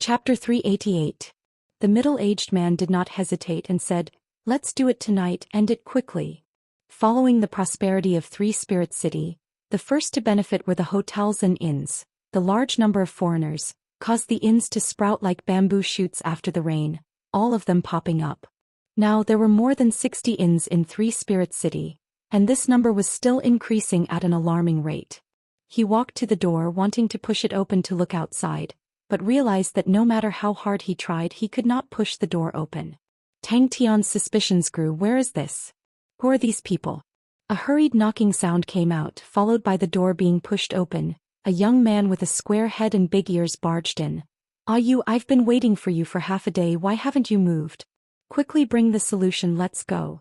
Chapter 388. The middle-aged man did not hesitate and said, "Let's do it tonight, end it quickly." Following the prosperity of Three Spirit City, the first to benefit were the hotels and inns. The large number of foreigners caused the inns to sprout like bamboo shoots after the rain, all of them popping up. Now there were more than 60 inns in Three Spirit City, and this number was still increasing at an alarming rate. He walked to the door wanting to push it open to look outside, but realized that no matter how hard he tried he could not push the door open. Tang Tian's suspicions grew. Where is this? Who are these people? A hurried knocking sound came out, followed by the door being pushed open. A young man with a square head and big ears barged in. I've been waiting for you for half a day. Why haven't you moved? Quickly bring the solution, let's go.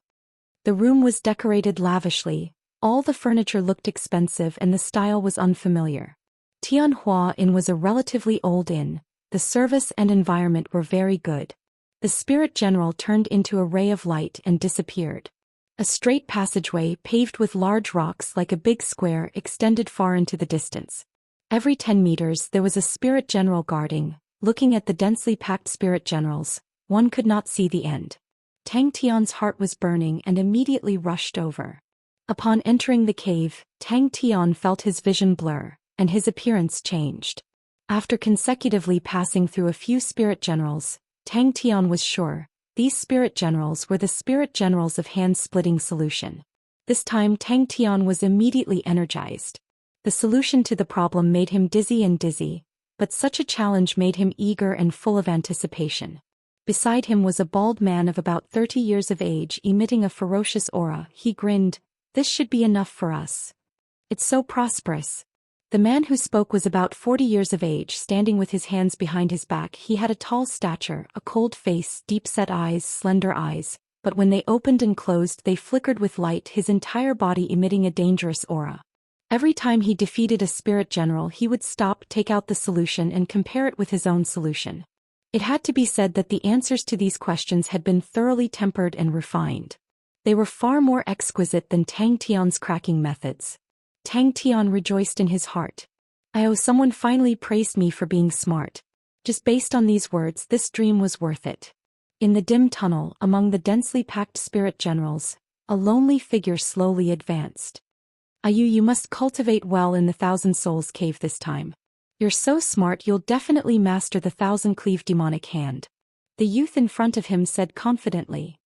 The room was decorated lavishly. All the furniture looked expensive and the style was unfamiliar. Tianhua Inn was a relatively old inn. The service and environment were very good. The spirit general turned into a ray of light and disappeared. A straight passageway paved with large rocks like a big square extended far into the distance. Every 10 meters there was a spirit general guarding. Looking at the densely packed spirit generals, one could not see the end. Tang Tian's heart was burning and immediately rushed over. Upon entering the cave, Tang Tian felt his vision blur, and his appearance changed. After consecutively passing through a few spirit generals, Tang Tian was sure these spirit generals were the spirit generals of hand-splitting solution. This time Tang Tian was immediately energized. The solution to the problem made him dizzy, but such a challenge made him eager and full of anticipation. Beside him was a bald man of about 30 years of age emitting a ferocious aura. He grinned, "This should be enough for us. It's so prosperous." The man who spoke was about 40 years of age, standing with his hands behind his back. He had a tall stature, a cold face, deep-set eyes, slender eyes, but when they opened and closed they flickered with light, his entire body emitting a dangerous aura. Every time he defeated a spirit general he would stop, take out the solution and compare it with his own solution. It had to be said that the answers to these questions had been thoroughly tempered and refined. They were far more exquisite than Tang Tian's cracking methods. Tang Tian rejoiced in his heart. Someone finally praised me for being smart. Just based on these words, this dream was worth it. In the dim tunnel, among the densely packed spirit generals, a lonely figure slowly advanced. You must cultivate well in the Thousand Souls Cave this time. You're so smart you'll definitely master the Thousand Cleave Demonic Hand. The youth in front of him said confidently.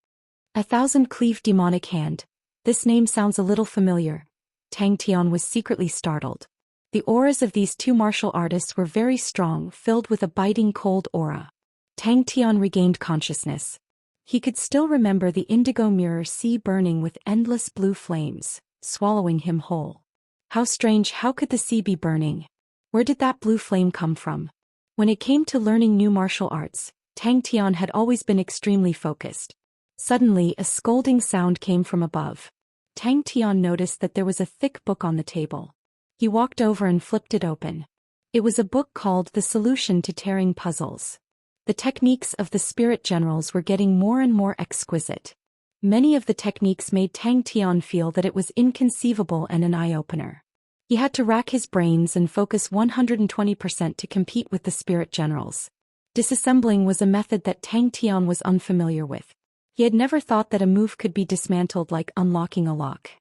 A Thousand Cleave Demonic Hand. This name sounds a little familiar. Tang Tian was secretly startled. The auras of these two martial artists were very strong, filled with a biting cold aura. Tang Tian regained consciousness. He could still remember the indigo mirror sea burning with endless blue flames, swallowing him whole. How strange, how could the sea be burning? Where did that blue flame come from? When it came to learning new martial arts, Tang Tian had always been extremely focused. Suddenly a scolding sound came from above. Tang Tian noticed that there was a thick book on the table. He walked over and flipped it open. It was a book called The Solution to Tearing Puzzles. The techniques of the spirit generals were getting more and more exquisite. Many of the techniques made Tang Tian feel that it was inconceivable and an eye-opener. He had to rack his brains and focus 120% to compete with the spirit generals. Disassembling was a method that Tang Tian was unfamiliar with. He had never thought that a move could be dismantled like unlocking a lock.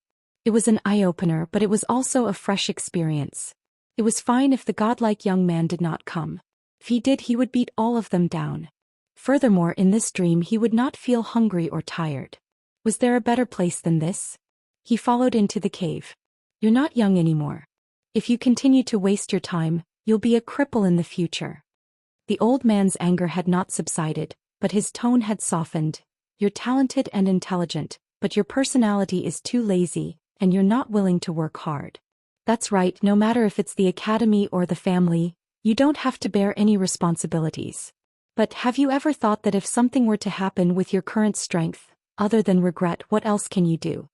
It was an eye-opener, but it was also a fresh experience. It was fine if the godlike young man did not come. If he did, he would beat all of them down. Furthermore, in this dream he would not feel hungry or tired. Was there a better place than this? He followed into the cave. You're not young anymore. If you continue to waste your time, you'll be a cripple in the future. The old man's anger had not subsided, but his tone had softened. You're talented and intelligent, but your personality is too lazy, and you're not willing to work hard. That's right, no matter if it's the academy or the family, you don't have to bear any responsibilities. But have you ever thought that if something were to happen with your current strength, other than regret, what else can you do?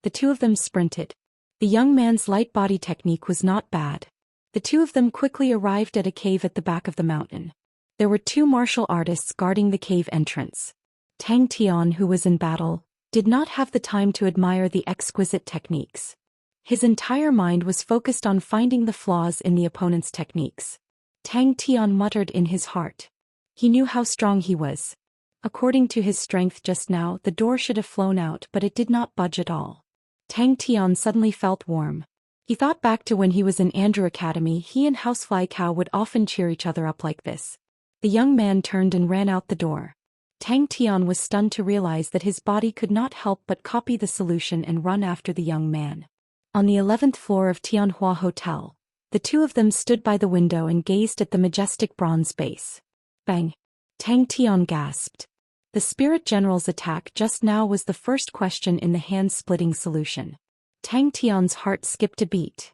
The two of them sprinted. The young man's light body technique was not bad. The two of them quickly arrived at a cave at the back of the mountain. There were two martial artists guarding the cave entrance. Tang Tian, who was in battle, did not have the time to admire the exquisite techniques. His entire mind was focused on finding the flaws in the opponent's techniques. Tang Tian muttered in his heart. He knew how strong he was. According to his strength just now, the door should have flown out, but it did not budge at all. Tang Tian suddenly felt warm. He thought back to when he was in Andrew Academy. He and Housefly Cow would often cheer each other up like this. The young man turned and ran out the door. Tang Tian was stunned to realize that his body could not help but copy the solution and run after the young man. On the 11th floor of Tianhua Hotel, the two of them stood by the window and gazed at the majestic bronze base. Bang! Tang Tian gasped. The Spirit General's attack just now was the first question in the hand-splitting solution. Tang Tian's heart skipped a beat.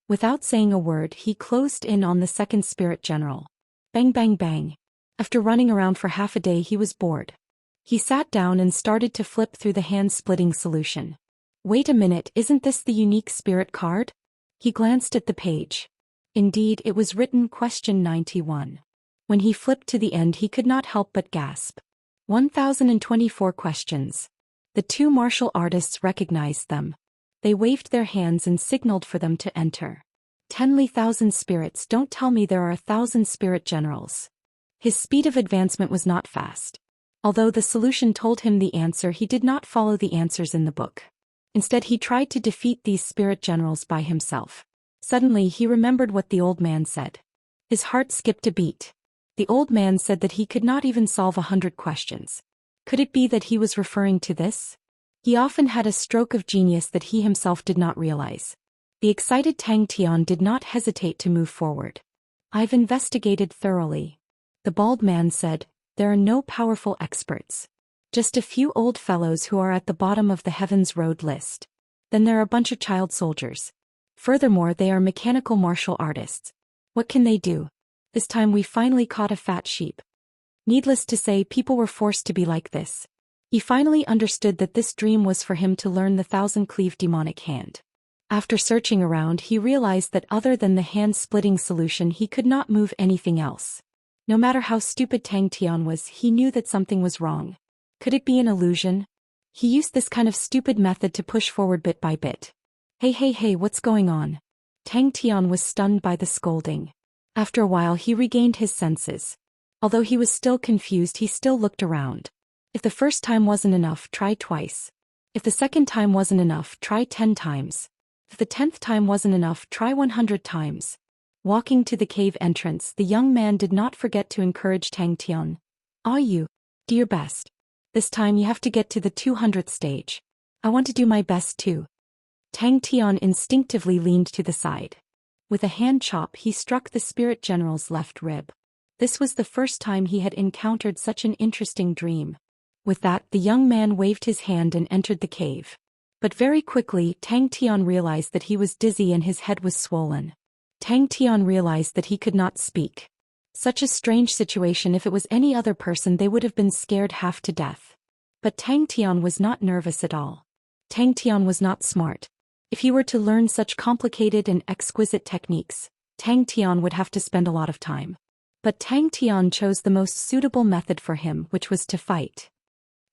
Without saying a word, he closed in on the second Spirit General. Bang bang bang. After running around for half a day, he was bored. He sat down and started to flip through the hand-splitting solution. Wait a minute, isn't this the unique spirit card? He glanced at the page. Indeed, it was written question 91. When he flipped to the end, he could not help but gasp. 1024 questions. The two martial artists recognized them. They waved their hands and signaled for them to enter. 10,000 spirits, don't tell me there are 1,000 spirit generals. His speed of advancement was not fast. Although the solution told him the answer, he did not follow the answers in the book. Instead, he tried to defeat these spirit generals by himself. Suddenly, he remembered what the old man said. His heart skipped a beat. The old man said that he could not even solve 100 questions. Could it be that he was referring to this? He often had a stroke of genius that he himself did not realize. The excited Tang Tian did not hesitate to move forward. I've investigated thoroughly. The bald man said, there are no powerful experts. Just a few old fellows who are at the bottom of the Heaven's Road list. Then there are a bunch of child soldiers. Furthermore, they are mechanical martial artists. What can they do? This time we finally caught a fat sheep. Needless to say, people were forced to be like this. He finally understood that this dream was for him to learn the 1,000-cleave demonic hand. After searching around, he realized that other than the hand-splitting solution, he could not move anything else. No matter how stupid Tang Tian was, he knew that something was wrong. Could it be an illusion? He used this kind of stupid method to push forward bit by bit. Hey, what's going on? Tang Tian was stunned by the scolding. After a while, he regained his senses. Although he was still confused, he still looked around. If the first time wasn't enough, try twice. If the second time wasn't enough, try 10 times. If the 10th time wasn't enough, try 100 times. Walking to the cave entrance, the young man did not forget to encourage Tang Tian. You do your best. This time you have to get to the 200th stage. I want to do my best too. Tang Tian instinctively leaned to the side. With a hand chop, he struck the spirit general's left rib. This was the first time he had encountered such an interesting dream. With that, the young man waved his hand and entered the cave. But very quickly, Tang Tian realized that he was dizzy and his head was swollen. Tang Tian realized that he could not speak. Such a strange situation. If it was any other person, they would have been scared half to death. But Tang Tian was not nervous at all. Tang Tian was not smart. If he were to learn such complicated and exquisite techniques, Tang Tian would have to spend a lot of time. But Tang Tian chose the most suitable method for him, which was to fight.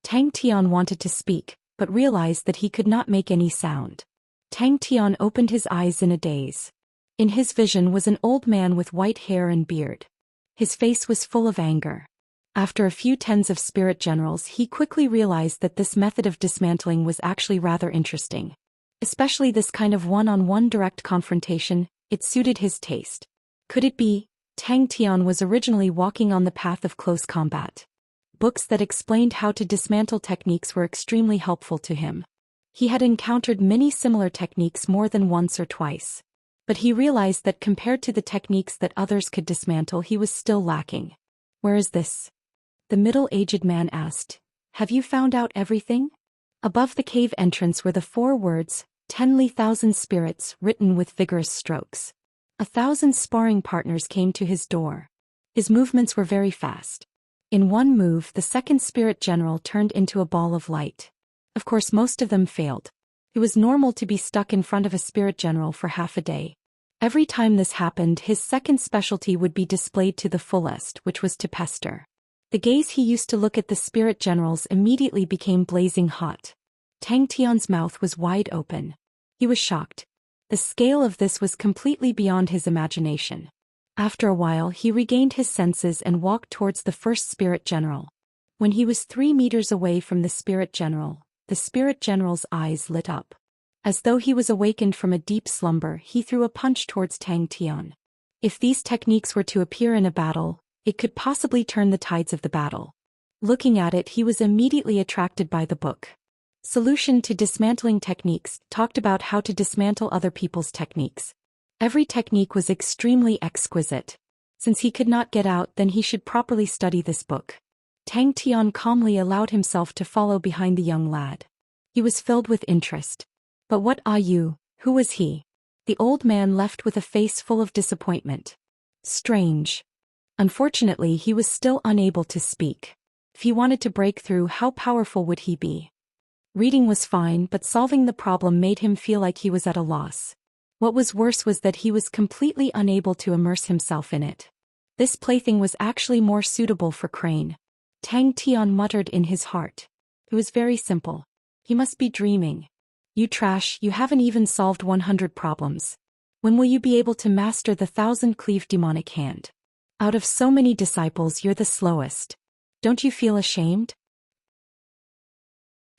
Tang Tian wanted to speak, but realized that he could not make any sound. Tang Tian opened his eyes in a daze. In his vision was an old man with white hair and beard. His face was full of anger. After a few tens of spirit generals, he quickly realized that this method of dismantling was actually rather interesting. Especially this kind of one-on-one direct confrontation, it suited his taste. Could it be? Tang Tian was originally walking on the path of close combat. Books that explained how to dismantle techniques were extremely helpful to him. He had encountered many similar techniques more than once or twice. But he realized that compared to the techniques that others could dismantle, he was still lacking. Where is this? The middle-aged man asked. Have you found out everything? Above the cave entrance were the 4 words, 10,000 spirits, written with vigorous strokes. 1,000 sparring partners came to his door. His movements were very fast. In one move, the second spirit general turned into a ball of light. Of course, most of them failed. It was normal to be stuck in front of a spirit general for half a day. Every time this happened, his second specialty would be displayed to the fullest, which was to pester. The gaze he used to look at the spirit generals immediately became blazing hot. Tang Tian's mouth was wide open. He was shocked. The scale of this was completely beyond his imagination. After a while he regained his senses and walked towards the first spirit general. When he was 3 meters away from the spirit general's eyes lit up. As though he was awakened from a deep slumber, he threw a punch towards Tang Tian. If these techniques were to appear in a battle, it could possibly turn the tides of the battle. Looking at it, he was immediately attracted by the book. Solution to Dismantling Techniques talked about how to dismantle other people's techniques. Every technique was extremely exquisite. Since he could not get out, then he should properly study this book. Tang Tian calmly allowed himself to follow behind the young lad. He was filled with interest. But what are you? Who was he? The old man left with a face full of disappointment. Strange. Unfortunately, he was still unable to speak. If he wanted to break through, how powerful would he be? Reading was fine, but solving the problem made him feel like he was at a loss. What was worse was that he was completely unable to immerse himself in it. This plaything was actually more suitable for Crane. Tang Tian muttered in his heart. It was very simple. He must be dreaming. You trash, you haven't even solved 100 problems. When will you be able to master the 1,000-cleave demonic hand? Out of so many disciples, you're the slowest. Don't you feel ashamed?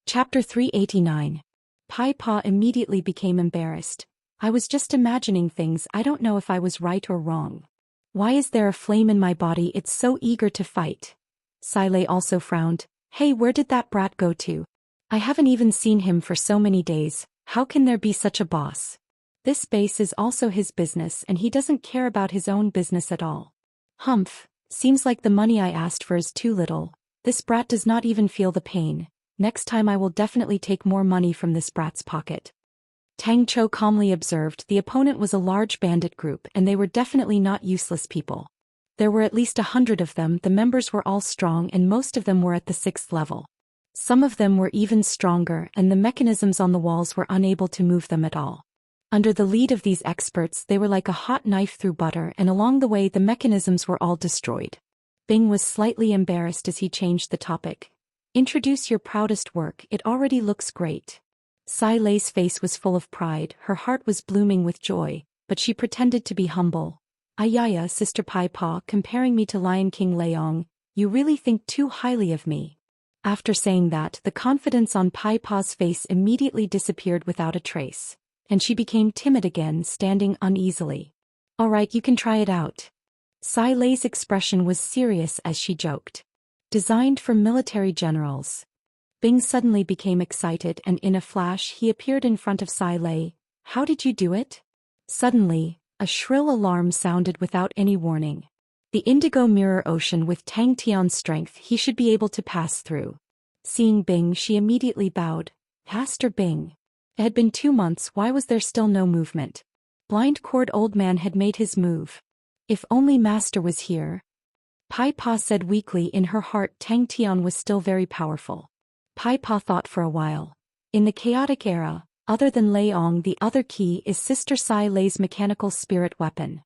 Chapter 389. Pai Pa immediately became embarrassed. I was just imagining things, I don't know if I was right or wrong. Why is there a flame in my body? It's so eager to fight. Sai Lei also frowned. Hey, where did that brat go to? I haven't even seen him for so many days. How can there be such a boss? This base is also his business and he doesn't care about his own business at all. Humph, seems like the money I asked for is too little. This brat does not even feel the pain. Next time I will definitely take more money from this brat's pocket. Tang Chou calmly observed the opponent was a large bandit group and they were definitely not useless people. There were at least 100 of them, the members were all strong and most of them were at the 6th level. Some of them were even stronger and the mechanisms on the walls were unable to move them at all. Under the lead of these experts they were like a hot knife through butter and along the way the mechanisms were all destroyed. Bing was slightly embarrassed as he changed the topic. Introduce your proudest work, it already looks great. Sai Lei's face was full of pride, her heart was blooming with joy, but she pretended to be humble. Ayaya, Sister Pai Pa, comparing me to Lion King Leong, you really think too highly of me. After saying that, the confidence on Pai Pa's face immediately disappeared without a trace, and she became timid again, standing uneasily. Alright, you can try it out. Sai Lei's expression was serious as she joked. Designed for military generals. Bing suddenly became excited and in a flash he appeared in front of Sai Lei. How did you do it? Suddenly, a shrill alarm sounded without any warning. The indigo mirror ocean with Tang Tian's strength he should be able to pass through. Seeing Bing, she immediately bowed. Master Bing. It had been 2 months, why was there still no movement? Blind Cord Old Man had made his move. If only Master was here. Pai Pa said weakly in her heart Tang Tian was still very powerful. Pai Pa thought for a while. In the chaotic era, other than Lei Ong, the other key is Sister Sai Lei's mechanical spirit weapon.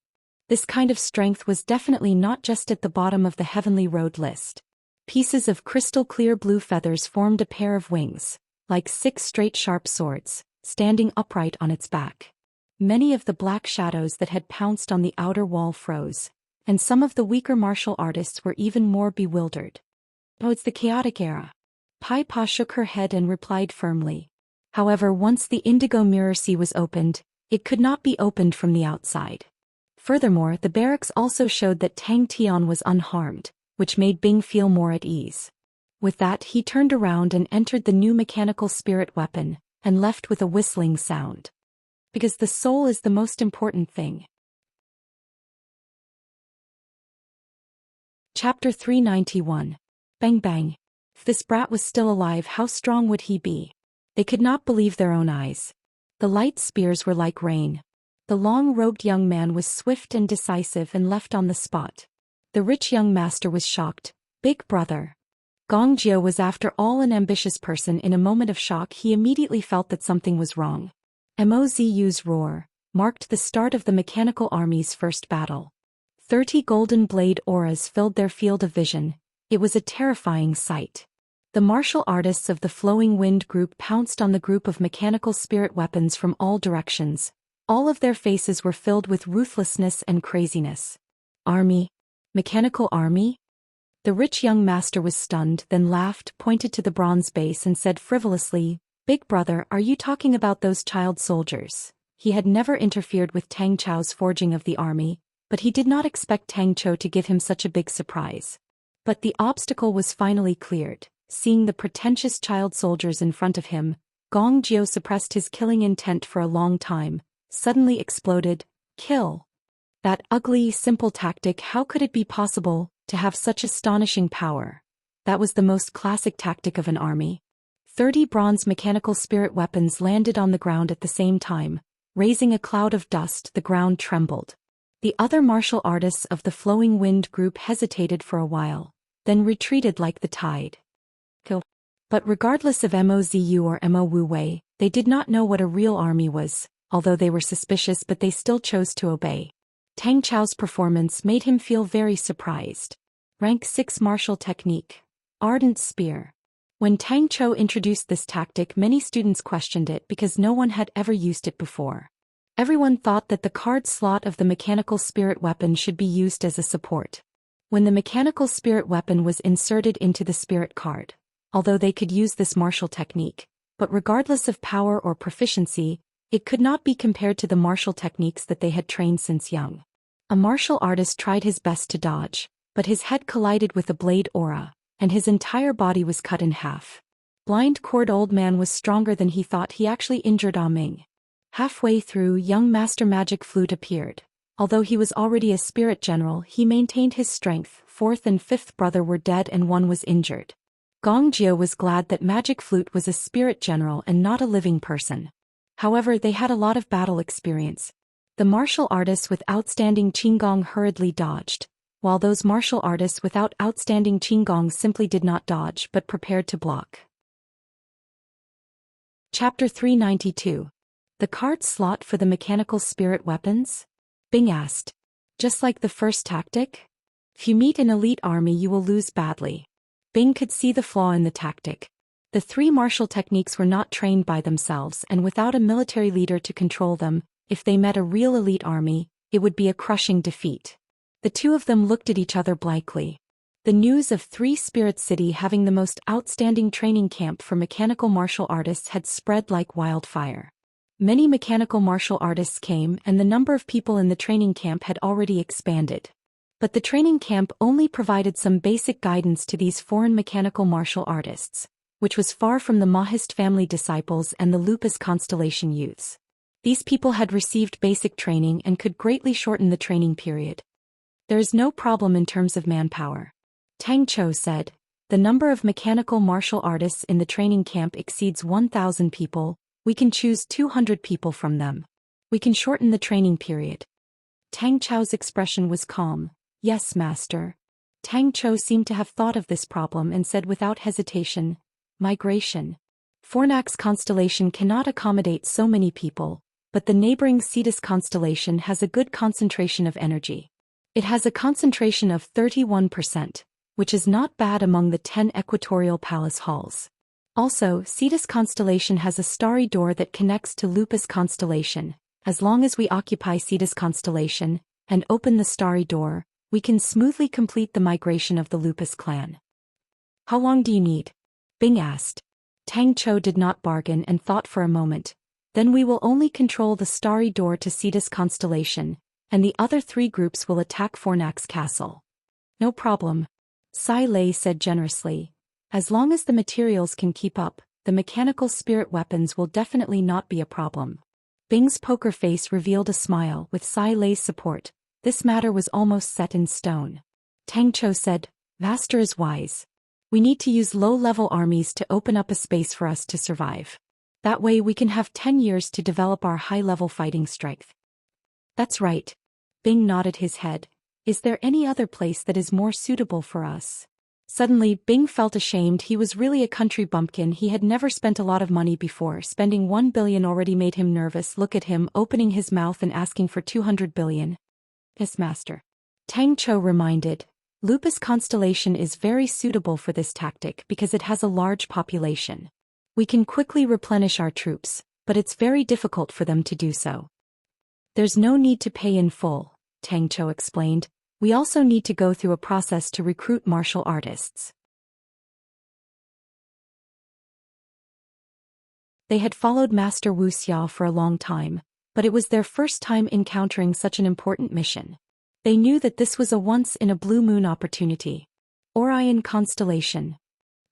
This kind of strength was definitely not just at the bottom of the heavenly road list. Pieces of crystal clear blue feathers formed a pair of wings, like 6 straight sharp swords, standing upright on its back. Many of the black shadows that had pounced on the outer wall froze, and some of the weaker martial artists were even more bewildered. Oh, it's the chaotic era. Pai Pa shook her head and replied firmly. However, once the indigo mirror sea was opened, it could not be opened from the outside. Furthermore, the barracks also showed that Tang Tian was unharmed, which made Bing feel more at ease. With that, he turned around and entered the new mechanical spirit weapon, and left with a whistling sound. Because the soul is the most important thing. Chapter 391. Bang Bang. If this brat was still alive, how strong would he be? They could not believe their own eyes. The light spears were like rain. The long-robed young man was swift and decisive and left on the spot. The rich young master was shocked. Big brother. Gong Jio was after all an ambitious person. In a moment of shock he immediately felt that something was wrong. Mozu's roar marked the start of the mechanical army's first battle. 30 golden blade auras filled their field of vision. It was a terrifying sight. The martial artists of the Flowing Wind group pounced on the group of mechanical spirit weapons from all directions. All of their faces were filled with ruthlessness and craziness. Army? Mechanical army? The rich young master was stunned, then laughed, pointed to the bronze base and said frivolously, "Big brother, are you talking about those child soldiers?" He had never interfered with Tang Chao's forging of the army, but he did not expect Tang Chou to give him such a big surprise. But the obstacle was finally cleared. Seeing the pretentious child soldiers in front of him, Gong Jiu suppressed his killing intent for a long time, suddenly exploded, "Kill!" That ugly, simple tactic, how could it be possible to have such astonishing power? That was the most classic tactic of an army. 30 bronze mechanical spirit weapons landed on the ground at the same time, raising a cloud of dust. The ground trembled. The other martial artists of the Flowing Wind group hesitated for a while, then retreated like the tide. But regardless of Mo Ziyu or Mo Wu Wei, they did not know what a real army was, although they were suspicious, but they still chose to obey. Tang Chao's performance made him feel very surprised. Rank 6 martial technique. Ardent Spear. When Tang Chou introduced this tactic, many students questioned it because no one had ever used it before. Everyone thought that the card slot of the mechanical spirit weapon should be used as a support. When the mechanical spirit weapon was inserted into the spirit card, although they could use this martial technique, but regardless of power or proficiency, it could not be compared to the martial techniques that they had trained since young. A martial artist tried his best to dodge, but his head collided with a blade aura, and his entire body was cut in half. Blind Cord Old Man was stronger than he thought. He actually injured Ah Ming. Halfway through, young Master Magic Flute appeared. Although he was already a spirit general, he maintained his strength. Fourth and fifth brother were dead and one was injured. Gong Jiu was glad that Magic Flute was a spirit general and not a living person. However, they had a lot of battle experience. The martial artists with outstanding Qinggong hurriedly dodged, while those martial artists without outstanding Qinggong simply did not dodge but prepared to block. Chapter 392. The card slot for the mechanical spirit weapons? Bing asked. Just like the first tactic? If you meet an elite army, you will lose badly. Bing could see the flaw in the tactic. The 3 martial techniques were not trained by themselves, and without a military leader to control them, if they met a real elite army, it would be a crushing defeat. The two of them looked at each other blankly. The news of 3 Spirit City having the most outstanding training camp for mechanical martial artists had spread like wildfire. Many mechanical martial artists came, and the number of people in the training camp had already expanded. But the training camp only provided some basic guidance to these foreign mechanical martial artists, which was far from the Mahist family disciples and the Lupus constellation youths. These people had received basic training and could greatly shorten the training period. There is no problem in terms of manpower. Tang Chou said, the number of mechanical martial artists in the training camp exceeds 1,000 people, we can choose 200 people from them. We can shorten the training period. Tang Chou's expression was calm. Yes, master. Tang Chou seemed to have thought of this problem and said without hesitation, migration. Fornax constellation cannot accommodate so many people, but the neighboring Cetus constellation has a good concentration of energy. It has a concentration of 31%, which is not bad among the 10 equatorial palace halls. Also, Cetus constellation has a starry door that connects to Lupus constellation. As long as we occupy Cetus constellation and open the starry door, we can smoothly complete the migration of the Lupus clan. How long do you need? Bing asked. Tang Chou did not bargain and thought for a moment. Then we will only control the starry door to Cetus constellation, and the other 3 groups will attack Fornax castle. No problem. Sai Lei said generously. As long as the materials can keep up, the mechanical spirit weapons will definitely not be a problem. Bing's poker face revealed a smile. With Sai Lei's support, this matter was almost set in stone. Tang Chou said, Master is wise. We need to use low-level armies to open up a space for us to survive. That way we can have 10 years to develop our high-level fighting strength. That's right. Bing nodded his head. Is there any other place that is more suitable for us? Suddenly, Bing felt ashamed. He was really a country bumpkin. He had never spent a lot of money before. Spending 1 billion already made him nervous. Look at him, opening his mouth and asking for 200 billion. Yes, master. Tang Chou reminded. Lupus constellation is very suitable for this tactic because it has a large population. We can quickly replenish our troops, but it's very difficult for them to do so. There's no need to pay in full, Tang Chou explained. We also need to go through a process to recruit martial artists. They had followed Master Wuxia for a long time, but it was their first time encountering such an important mission. They knew that this was a once-in-a-blue-moon opportunity. Orion constellation.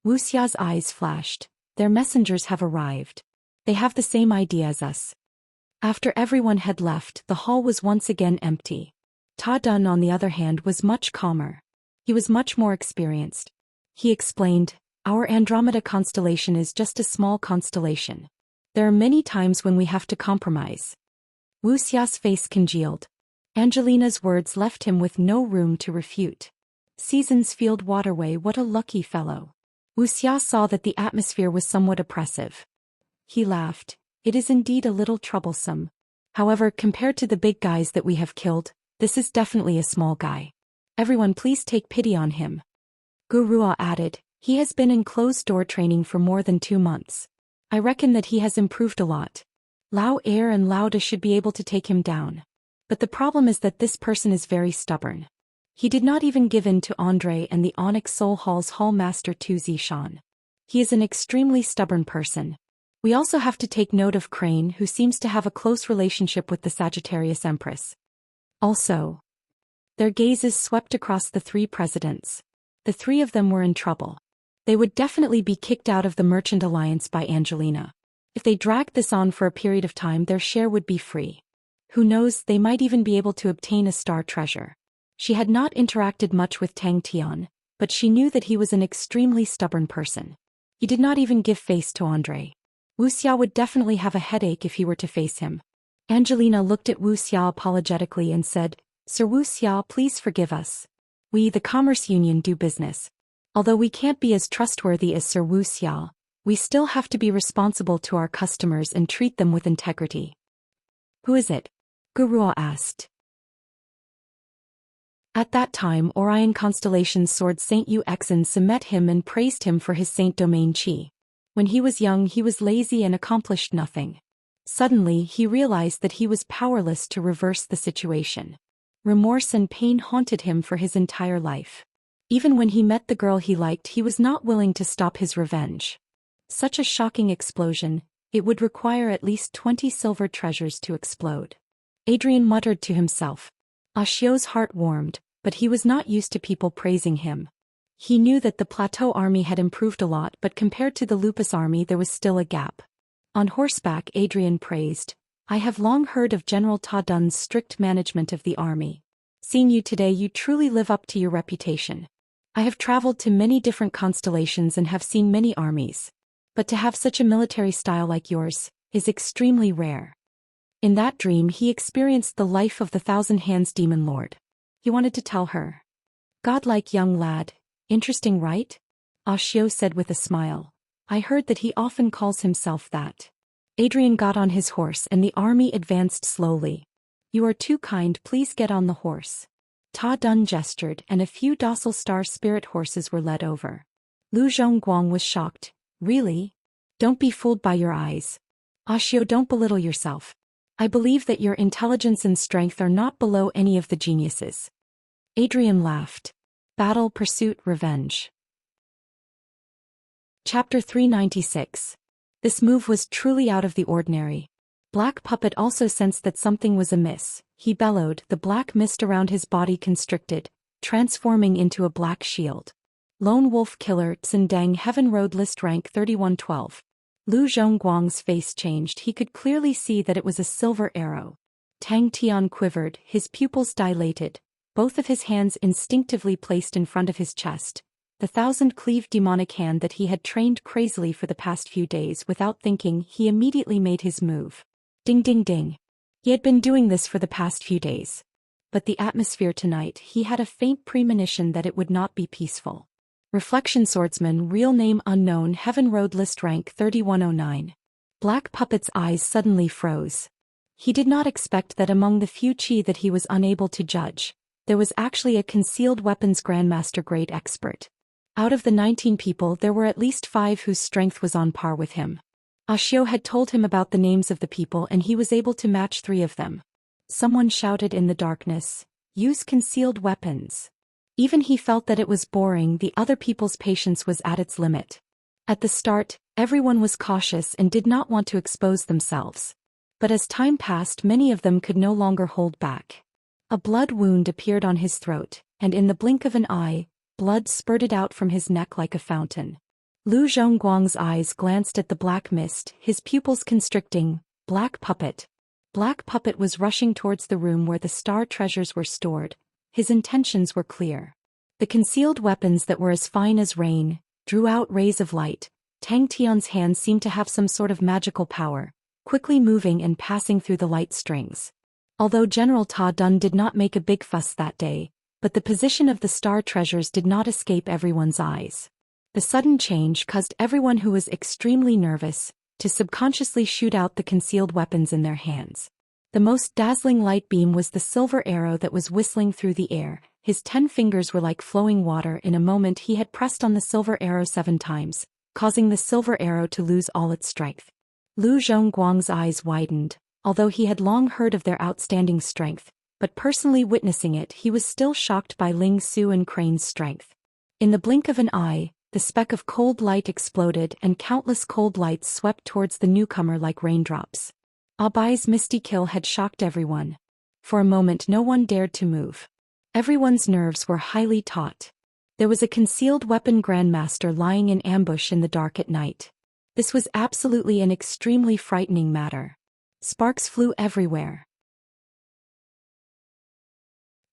Wuxia's eyes flashed. Their messengers have arrived. They have the same idea as us. After everyone had left, the hall was once again empty. Ta Dun, on the other hand, was much calmer. He was much more experienced. He explained, "Our Andromeda constellation is just a small constellation. There are many times when we have to compromise." Wuxia's face congealed. Angelina's words left him with no room to refute. Seasons Field Waterway, what a lucky fellow. Wuxia saw that the atmosphere was somewhat oppressive. He laughed. It is indeed a little troublesome. However, compared to the big guys that we have killed, this is definitely a small guy. Everyone please take pity on him. Gurua added, he has been in closed-door training for more than 2 months. I reckon that he has improved a lot. Lao Air and Lao Da should be able to take him down. But the problem is that this person is very stubborn. He did not even give in to Andre and the Onyx Soul Hall's Hall Master Zhou Xian. He is an extremely stubborn person. We also have to take note of Crane, who seems to have a close relationship with the Sagittarius Empress. Also, their gazes swept across the 3 presidents. The 3 of them were in trouble. They would definitely be kicked out of the Merchant Alliance by Angelina. If they dragged this on for a period of time, their share would be free. Who knows, they might even be able to obtain a star treasure. She had not interacted much with Tang Tian, but she knew that he was an extremely stubborn person. He did not even give face to Andre. Wuxia would definitely have a headache if he were to face him. Angelina looked at Wuxia apologetically and said, "Sir Wuxia, please forgive us. We, the Commerce Union, do business. Although we can't be as trustworthy as Sir Wuxia, we still have to be responsible to our customers and treat them with integrity." "Who is it?" Gurua asked. At that time, Orion Constellation's sword Saint Yu Exen met him and praised him for his Saint Domain Qi. When he was young, he was lazy and accomplished nothing. Suddenly, he realized that he was powerless to reverse the situation. Remorse and pain haunted him for his entire life. Even when he met the girl he liked, he was not willing to stop his revenge. Such a shocking explosion, it would require at least 20 silver treasures to explode. Adrian muttered to himself. Ashio's heart warmed, but he was not used to people praising him. He knew that the Plateau army had improved a lot, but compared to the Lupus army there was still a gap. On horseback, Adrian praised, "I have long heard of General Ta Dun's strict management of the army. Seeing you today, you truly live up to your reputation. I have traveled to many different constellations and have seen many armies. But to have such a military style like yours is extremely rare." In that dream, he experienced the life of the Thousand Hands Demon Lord. He wanted to tell her. "Godlike young lad, interesting, right?" Ashio said with a smile. "I heard that he often calls himself that." Adrian got on his horse and the army advanced slowly. "You are too kind, please get on the horse." Ta Dun gestured and a few docile star spirit horses were led over. Lu Zhongguang was shocked. "Really? Don't be fooled by your eyes. Ashio, don't belittle yourself. I believe that your intelligence and strength are not below any of the geniuses." Adrian laughed. Battle, Pursuit, Revenge. Chapter 396. This move was truly out of the ordinary. Black Puppet also sensed that something was amiss. He bellowed, the black mist around his body constricted, transforming into a black shield. Lone Wolf Killer, Tsindang, Heaven Road, List Rank 3112. Lu Zhongguang's face changed. He could clearly see that it was a silver arrow. Tang Tian quivered, his pupils dilated, both of his hands instinctively placed in front of his chest. The thousand-cleaved demonic hand that he had trained crazily for the past few days. Without thinking, he immediately made his move. Ding ding ding. He had been doing this for the past few days. But the atmosphere tonight, he had a faint premonition that it would not be peaceful. Reflection Swordsman, real name unknown, Heaven Road, List Rank 3109. Black Puppet's eyes suddenly froze. He did not expect that among the few chi that he was unable to judge, there was actually a concealed weapons Grandmaster grade expert. Out of the 19 people, there were at least 5 whose strength was on par with him. Ashio had told him about the names of the people and he was able to match 3 of them. Someone shouted in the darkness, Use concealed weapons. Even he felt that it was boring. The other people's patience was at its limit. At the start, everyone was cautious and did not want to expose themselves. But as time passed, many of them could no longer hold back. A blood wound appeared on his throat, and in the blink of an eye, blood spurted out from his neck like a fountain. Lu Zhongguang's eyes glanced at the black mist, his pupils constricting. Black Puppet. Black Puppet was rushing towards the room where the star treasures were stored. His intentions were clear. The concealed weapons that were as fine as rain drew out rays of light. Tang Tian's hands seemed to have some sort of magical power, quickly moving and passing through the light strings. Although General Ta Dun did not make a big fuss that day, but the position of the star treasures did not escape everyone's eyes. The sudden change caused everyone who was extremely nervous to subconsciously shoot out the concealed weapons in their hands. The most dazzling light beam was the silver arrow that was whistling through the air. His 10 fingers were like flowing water. In a moment he had pressed on the silver arrow 7 times, causing the silver arrow to lose all its strength. Lu Zhongguang's eyes widened. Although he had long heard of their outstanding strength, but personally witnessing it, he was still shocked by Ling Su and Crane's strength. In the blink of an eye, the speck of cold light exploded and countless cold lights swept towards the newcomer like raindrops. Abai's misty kill had shocked everyone. For a moment no one dared to move. Everyone's nerves were highly taut. There was a concealed weapon grandmaster lying in ambush in the dark at night. This was absolutely an extremely frightening matter. Sparks flew everywhere.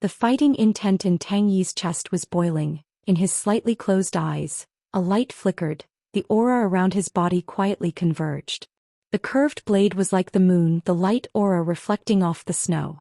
The fighting intent in Tang Yi's chest was boiling. In his slightly closed eyes, a light flickered. The aura around his body quietly converged. The curved blade was like the moon, the light aura reflecting off the snow.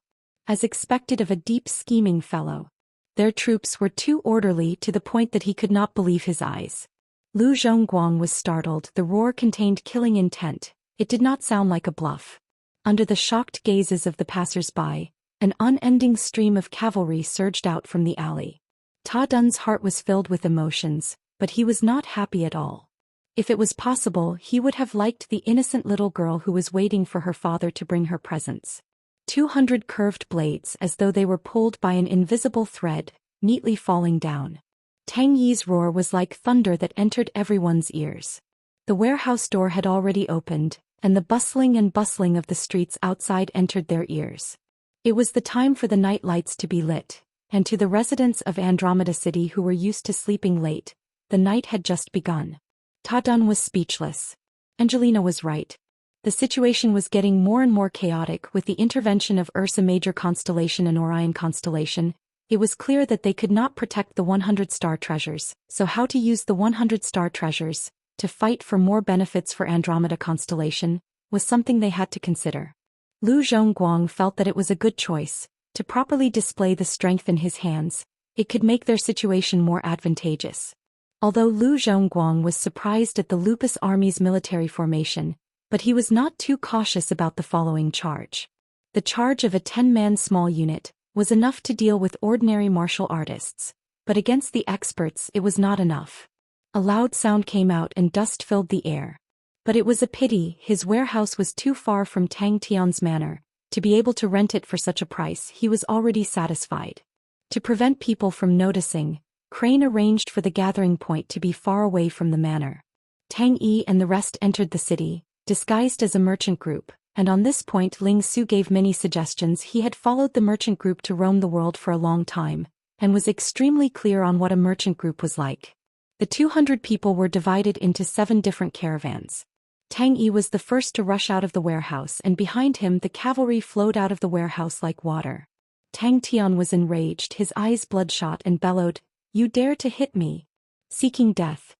As expected of a deep scheming fellow. Their troops were too orderly to the point that he could not believe his eyes. Lu Zhongguang was startled. The roar contained killing intent. It did not sound like a bluff. Under the shocked gazes of the passers-by, an unending stream of cavalry surged out from the alley. Ta Dun's heart was filled with emotions, but he was not happy at all. If it was possible, he would have liked the innocent little girl who was waiting for her father to bring her presents. 200 curved blades, as though they were pulled by an invisible thread, neatly falling down. Tang Yi's roar was like thunder that entered everyone's ears. The warehouse door had already opened, and the bustling of the streets outside entered their ears. It was the time for the night lights to be lit, and to the residents of Andromeda City who were used to sleeping late, the night had just begun. Ta Dun was speechless. Angelina was right. The situation was getting more and more chaotic with the intervention of Ursa Major constellation and Orion constellation. It was clear that they could not protect the 100 star treasures, so how to use the 100 star treasures to fight for more benefits for Andromeda constellation was something they had to consider. Lu Zhongguang felt that it was a good choice to properly display the strength in his hands. It could make their situation more advantageous. Although Lu Zhongguang was surprised at the Lupus army's military formation, but he was not too cautious about the following charge. The charge of a 10-man small unit was enough to deal with ordinary martial artists, but against the experts it was not enough. A loud sound came out and dust filled the air. But it was a pity, his warehouse was too far from Tang Tian's manor to be able to rent it for such a price. He was already satisfied. To prevent people from noticing, Crane arranged for the gathering point to be far away from the manor. Tang Yi and the rest entered the city, disguised as a merchant group, and on this point Ling Su gave many suggestions. He had followed the merchant group to roam the world for a long time, and was extremely clear on what a merchant group was like. The 200 people were divided into 7 different caravans. Tang Yi was the first to rush out of the warehouse, and behind him the cavalry flowed out of the warehouse like water. Tang Tian was enraged, his eyes bloodshot, and bellowed, "You dare to hit me? Seeking death."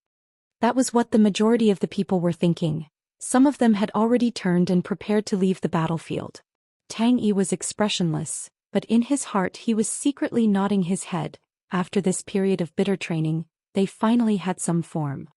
That was what the majority of the people were thinking. Some of them had already turned and prepared to leave the battlefield. Tang Yi was expressionless, but in his heart he was secretly nodding his head. After this period of bitter training, they finally had some form.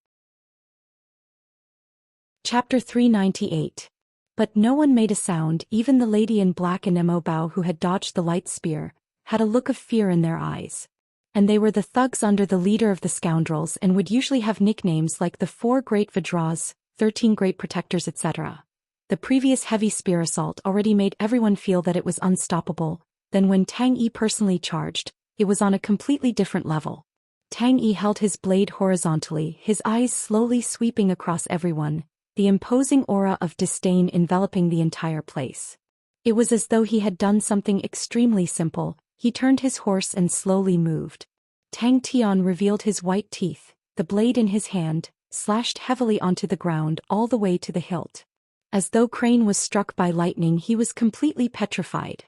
Chapter 398. But no one made a sound. Even the lady in black and Mo Bao, who had dodged the light spear, had a look of fear in their eyes. And they were the thugs under the leader of the scoundrels and would usually have nicknames like the 4 Great Vajras, 13 Great Protectors, etc. The previous heavy spear assault already made everyone feel that it was unstoppable. Then when Tang Yi personally charged, it was on a completely different level. Tang Yi held his blade horizontally, his eyes slowly sweeping across everyone, the imposing aura of disdain enveloping the entire place. It was as though he had done something extremely simple. He turned his horse and slowly moved. Tang Tian revealed his white teeth, the blade in his hand, slashed heavily onto the ground all the way to the hilt. As though Crane was struck by lightning, he was completely petrified.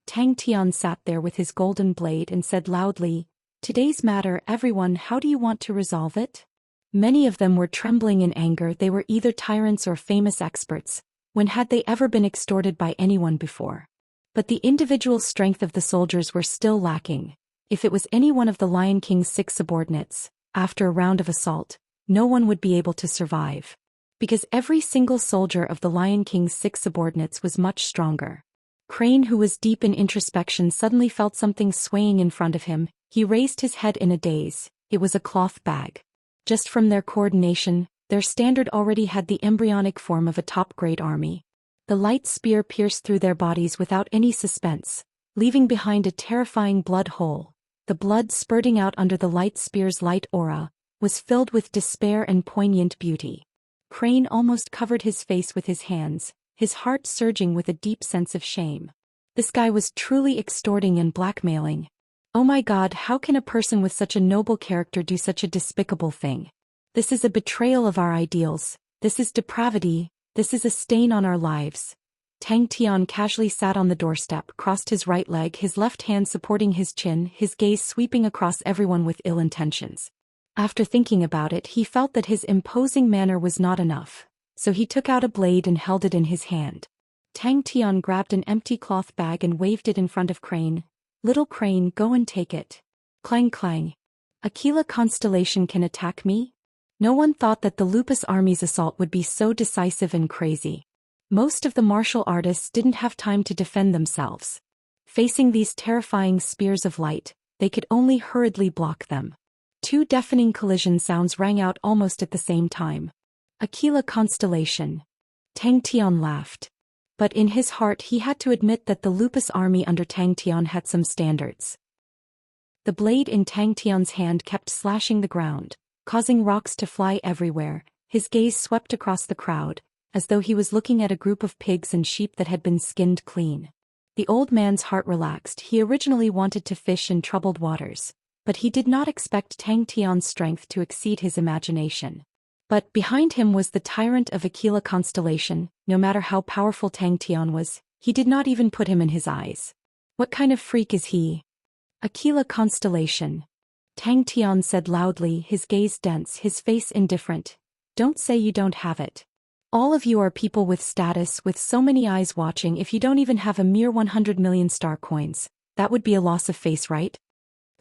Tang Tian sat there with his golden blade and said loudly, "Today's matter, everyone, how do you want to resolve it?" Many of them were trembling in anger. They were either tyrants or famous experts. When had they ever been extorted by anyone before? But the individual strength of the soldiers were still lacking. If it was any one of the Lion King's 6 subordinates, after a round of assault, no one would be able to survive. Because every single soldier of the Lion King's 6 subordinates was much stronger. Crane, who was deep in introspection, suddenly felt something swaying in front of him. He raised his head in a daze. It was a cloth bag. Just from their coordination, their standard already had the embryonic form of a top-grade army. The light spear pierced through their bodies without any suspense, leaving behind a terrifying blood hole. The blood spurting out under the light spear's light aura was filled with despair and poignant beauty. Crane almost covered his face with his hands, his heart surging with a deep sense of shame. This guy was truly extorting and blackmailing. Oh my God, how can a person with such a noble character do such a despicable thing? This is a betrayal of our ideals. This is depravity. This is a stain on our lives. Tang Tian casually sat on the doorstep, crossed his right leg, his left hand supporting his chin, his gaze sweeping across everyone with ill intentions. After thinking about it, he felt that his imposing manner was not enough, so he took out a blade and held it in his hand. Tang Tian grabbed an empty cloth bag and waved it in front of Crane. "Little Crane, go and take it." Clang clang. Aquila Constellation can attack me? No one thought that the Lupus army's assault would be so decisive and crazy. Most of the martial artists didn't have time to defend themselves. Facing these terrifying spears of light, they could only hurriedly block them. 2 deafening collision sounds rang out almost at the same time. Aquila Constellation. Tang Tian laughed. But in his heart he had to admit that the Lupus army under Tang Tian had some standards. The blade in Tang Tian's hand kept slashing the ground, causing rocks to fly everywhere. His gaze swept across the crowd, as though he was looking at a group of pigs and sheep that had been skinned clean. The old man's heart relaxed. He originally wanted to fish in troubled waters, but he did not expect Tang Tian's strength to exceed his imagination. But behind him was the tyrant of Aquila Constellation. No matter how powerful Tang Tian was, he did not even put him in his eyes. What kind of freak is he? Aquila Constellation. Tang Tian said loudly, his gaze dense, his face indifferent. Don't say you don't have it. All of you are people with status, with so many eyes watching. If you don't even have a mere 100 million star coins, that would be a loss of face, right?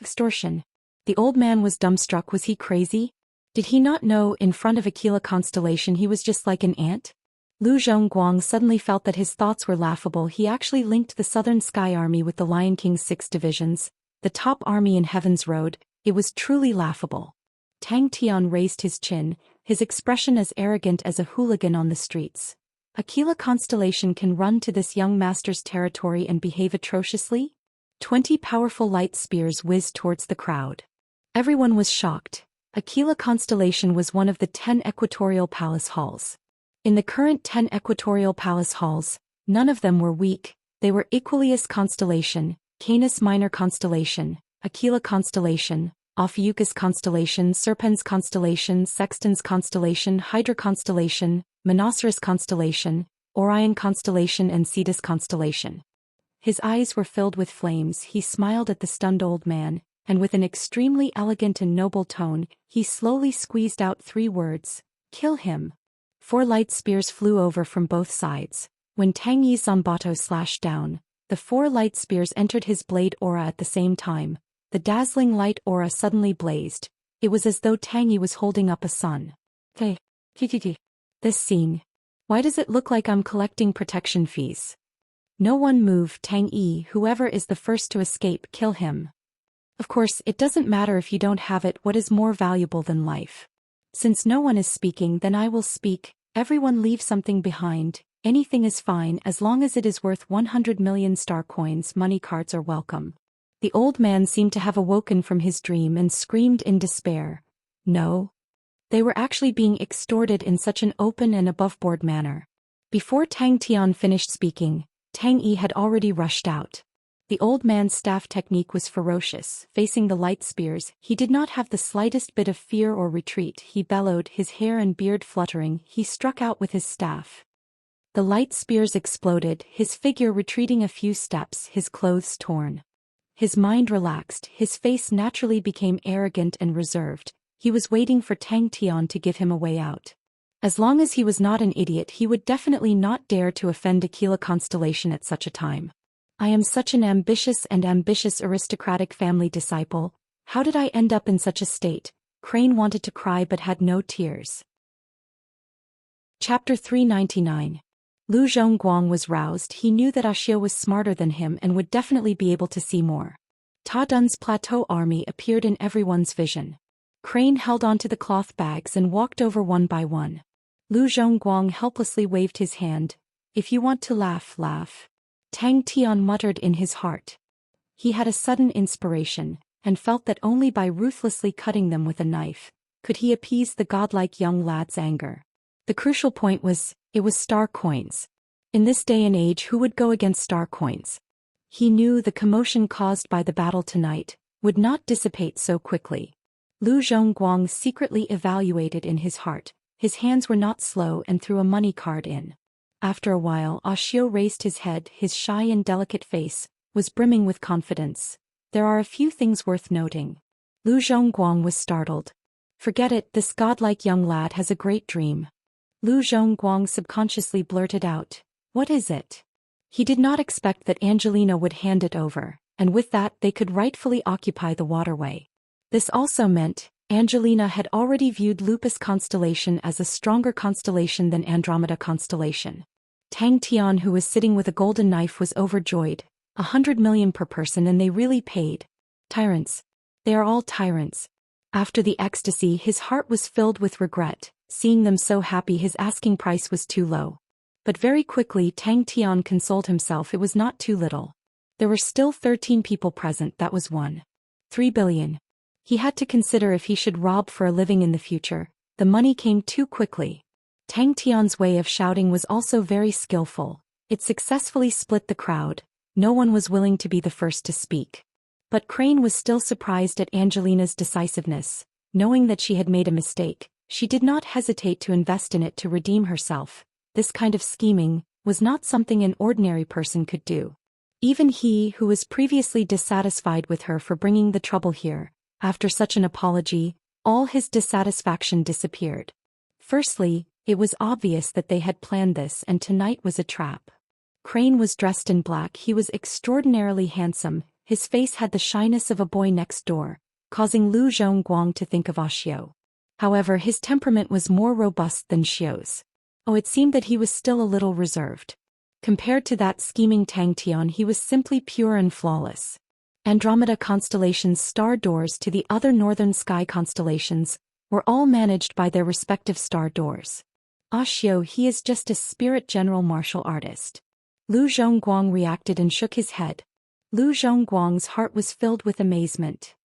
Extortion. The old man was dumbstruck. Was he crazy? Did he not know in front of Aquila Constellation he was just like an ant? Lu Zhongguang suddenly felt that his thoughts were laughable. He actually linked the Southern Sky Army with the Lion King's 6 divisions, the top army in Heaven's Road. It was truly laughable. Tang Tian raised his chin, his expression as arrogant as a hooligan on the streets. Aquila Constellation can run to this young master's territory and behave atrociously? 20 powerful light spears whizzed towards the crowd. Everyone was shocked. Aquila Constellation was one of the 10 equatorial palace halls. In the current 10 equatorial palace halls, none of them were weak. They were Equilius Constellation, Canis Minor Constellation, Aquila Constellation, Ophiuchus Constellation, Serpens Constellation, Sextans Constellation, Hydra Constellation, Monoceros Constellation, Orion Constellation and Cetus Constellation. His eyes were filled with flames. He smiled at the stunned old man, and with an extremely elegant and noble tone, he slowly squeezed out 3 words, "Kill him." 4 light spears flew over from both sides. When Tang Yi's Zanbato slashed down, the 4 light spears entered his blade aura at the same time. The dazzling light aura suddenly blazed. It was as though Tang Yi was holding up a sun. Hey, this scene. Why does it look like I'm collecting protection fees? No one move, Tang Yi. Whoever is the first to escape, kill him. Of course, it doesn't matter if you don't have it. What is more valuable than life? Since no one is speaking, then I will speak. Everyone leave something behind. Anything is fine as long as it is worth 100 million star coins. Money cards are welcome. The old man seemed to have awoken from his dream and screamed in despair. No. They were actually being extorted in such an open and above-board manner. Before Tang Tian finished speaking, Tang Yi had already rushed out. The old man's staff technique was ferocious. Facing the light spears, he did not have the slightest bit of fear or retreat. He bellowed, his hair and beard fluttering. He struck out with his staff. The light spears exploded, his figure retreating a few steps, his clothes torn. His mind relaxed, his face naturally became arrogant and reserved. He was waiting for Tang Tian to give him a way out. As long as he was not an idiot, he would definitely not dare to offend Aquila Constellation at such a time. I am such an ambitious aristocratic family disciple. How did I end up in such a state? Crane wanted to cry but had no tears. Chapter 399. Lu Zhongguang was roused. He knew that Ashio was smarter than him and would definitely be able to see more. Ta Dun's plateau army appeared in everyone's vision. Crane held onto the cloth bags and walked over one by one. Lu Zhongguang helplessly waved his hand. If you want to laugh, laugh. Tang Tian muttered in his heart. He had a sudden inspiration, and felt that only by ruthlessly cutting them with a knife could he appease the godlike young lad's anger. The crucial point was, it was star coins. In this day and age, who would go against star coins? He knew the commotion caused by the battle tonight would not dissipate so quickly. Lu Zhongguang secretly evaluated in his heart. His hands were not slow and threw a money card in. After a while, Ashio raised his head. His shy and delicate face was brimming with confidence. There are a few things worth noting. Lu Zhongguang was startled. Forget it, this godlike young lad has a great dream. Lu Zhongguang subconsciously blurted out. What is it? He did not expect that Angelina would hand it over, and with that they could rightfully occupy the waterway. This also meant Angelina had already viewed Lupus constellation as a stronger constellation than Andromeda constellation. Tang Tian, who was sitting with a golden knife, was overjoyed. 100 million per person, and they really paid. Tyrants. They are all tyrants. After the ecstasy, his heart was filled with regret. Seeing them so happy, his asking price was too low. But very quickly Tang Tian consoled himself, it was not too little. There were still 13 people present, that was 1.3 billion. He had to consider if he should rob for a living in the future. The money came too quickly. Tang Tian's way of shouting was also very skillful. It successfully split the crowd. No one was willing to be the first to speak. But Crane was still surprised at Angelina's decisiveness. Knowing that she had made a mistake, she did not hesitate to invest in it to redeem herself. This kind of scheming was not something an ordinary person could do. Even he, who was previously dissatisfied with her for bringing the trouble here, after such an apology, all his dissatisfaction disappeared. Firstly, it was obvious that they had planned this, and tonight was a trap. Crane was dressed in black. He was extraordinarily handsome. His face had the shyness of a boy next door, causing Lu Zhongguang to think of Ashio. However, his temperament was more robust than Xio's. Oh, it seemed that he was still a little reserved. Compared to that scheming Tang Tian, he was simply pure and flawless. Andromeda constellation's star doors to the other northern sky constellations were all managed by their respective star doors. Ashio, he is just a spirit general martial artist. Lu Zhongguang reacted and shook his head. Lu Zhongguang's heart was filled with amazement.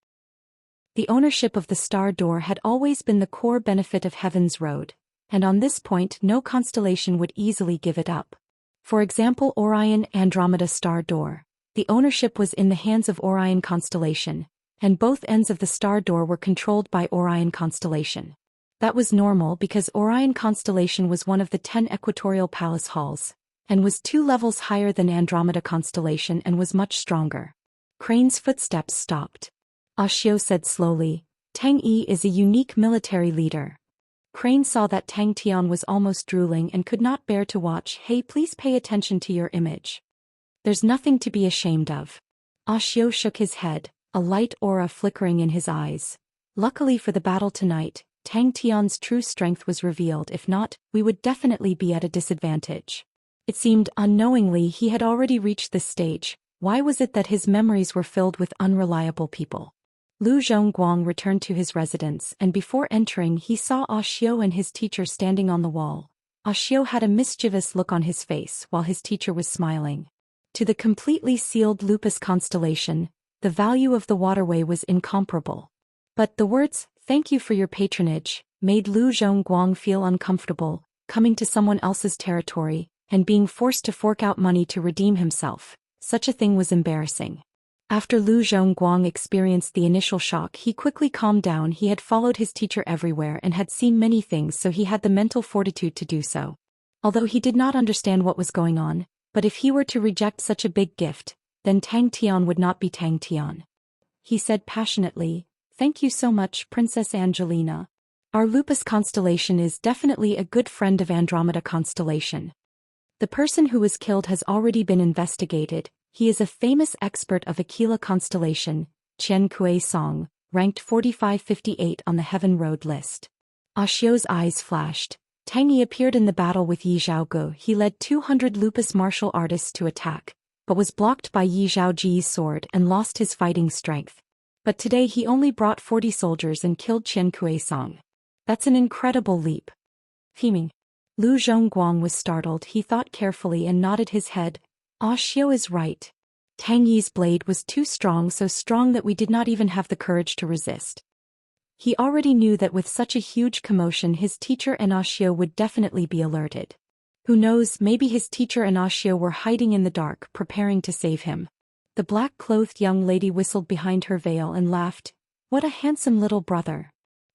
The ownership of the star door had always been the core benefit of Heaven's Road, and on this point no constellation would easily give it up. For example, Orion Andromeda star door. The ownership was in the hands of Orion constellation, and both ends of the star door were controlled by Orion constellation. That was normal because Orion constellation was one of the 10 equatorial palace halls, and was 2 levels higher than Andromeda constellation and was much stronger. Crane's footsteps stopped. Ashio said slowly, Tang Yi is a unique military leader. Crane saw that Tang Tian was almost drooling and could not bear to watch. Hey, please pay attention to your image. There's nothing to be ashamed of. Ashio shook his head, a light aura flickering in his eyes. Luckily for the battle tonight, Tang Tian's true strength was revealed. If not, we would definitely be at a disadvantage. It seemed unknowingly he had already reached this stage. Why was it that his memories were filled with unreliable people? Lu Zhongguang returned to his residence, and before entering he saw Ashio and his teacher standing on the wall. Xiao had a mischievous look on his face while his teacher was smiling. To the completely sealed Lupus constellation, the value of the waterway was incomparable. But the words, "Thank you for your patronage," made Lu Zhongguang feel uncomfortable, coming to someone else's territory, and being forced to fork out money to redeem himself. Such a thing was embarrassing. After Lu Zhongguang experienced the initial shock, he quickly calmed down. He had followed his teacher everywhere and had seen many things, so he had the mental fortitude to do so. Although he did not understand what was going on, but if he were to reject such a big gift, then Tang Tian would not be Tang Tian. He said passionately, "Thank you so much, Princess Angelina. Our Lupus constellation is definitely a good friend of Andromeda constellation. The person who was killed has already been investigated. He is a famous expert of Aquila constellation, Qian Kui Song, ranked 4558 on the Heaven Road list." Xiao's eyes flashed. Tang Yi appeared in the battle with Yi Zhaogu. He led 200 Lupus martial artists to attack, but was blocked by Yi Zhaoji's sword and lost his fighting strength. But today he only brought 40 soldiers and killed Qian Kui Song. That's an incredible leap. Fuming. Lu Zhongguang was startled. He thought carefully and nodded his head. Xiao is right. Tang Yi's blade was too strong, so strong that we did not even have the courage to resist. He already knew that with such a huge commotion his teacher and Xiao would definitely be alerted. Who knows, maybe his teacher and Xiao were hiding in the dark, preparing to save him. The black-clothed young lady whistled behind her veil and laughed. "What a handsome little brother."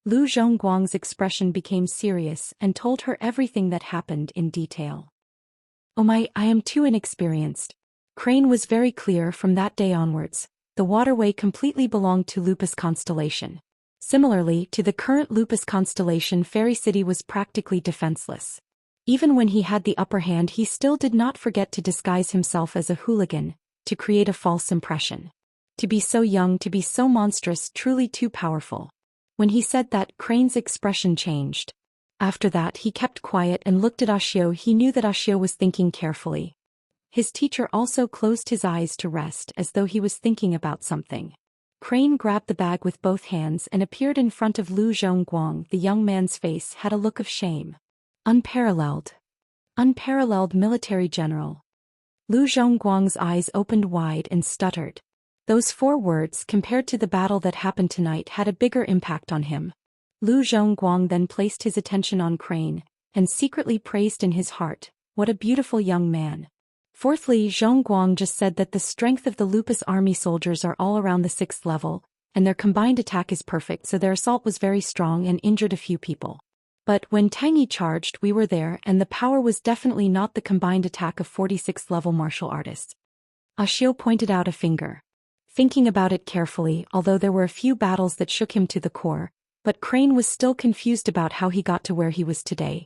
Lu Zhongguang's expression became serious and told her everything that happened in detail. "Oh my, I am too inexperienced." Crane was very clear. From that day onwards, the waterway completely belonged to Lupus constellation. Similarly to the current Lupus constellation, Fairy City was practically defenseless. Even when he had the upper hand, he still did not forget to disguise himself as a hooligan, to create a false impression. To be so young, to be so monstrous, truly too powerful. When he said that, Crane's expression changed. After that he kept quiet and looked at Xiao. He knew that Xiao was thinking carefully. His teacher also closed his eyes to rest as though he was thinking about something. Crane grabbed the bag with both hands and appeared in front of Lu Zhongguang. The young man's face had a look of shame. Unparalleled. Unparalleled military general. Lu Zhongguang's eyes opened wide and stuttered. Those 4 words, compared to the battle that happened tonight, had a bigger impact on him. Lu Zhongguang then placed his attention on Crane, and secretly praised in his heart, "What a beautiful young man." Fourthly, Zhongguang just said that the strength of the Lupus army soldiers are all around the 6th level, and their combined attack is perfect, so their assault was very strong and injured a few people. But when Tang Yi charged, we were there, and the power was definitely not the combined attack of 46th level martial artists. Xiao pointed out a finger. Thinking about it carefully, although there were a few battles that shook him to the core, but Crane was still confused about how he got to where he was today.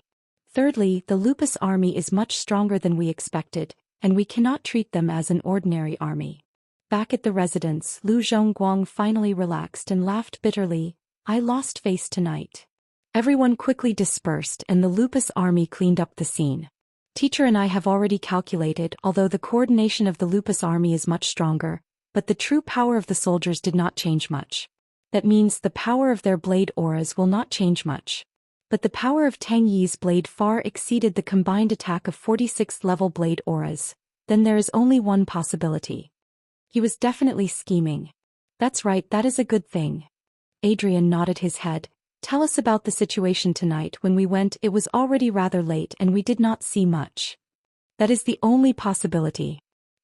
Thirdly, the Lupus army is much stronger than we expected, and we cannot treat them as an ordinary army. Back at the residence, Lu Zhongguang finally relaxed and laughed bitterly. "I lost face tonight." Everyone quickly dispersed and the Lupus army cleaned up the scene. Teacher and I have already calculated, although the coordination of the Lupus army is much stronger, but the true power of the soldiers did not change much. That means the power of their blade auras will not change much. But the power of Tang Yi's blade far exceeded the combined attack of 46th level blade auras. Then there is only one possibility. He was definitely scheming. That's right, that is a good thing. Adrian nodded his head. "Tell us about the situation tonight. When we went, it was already rather late and we did not see much." "That is the only possibility."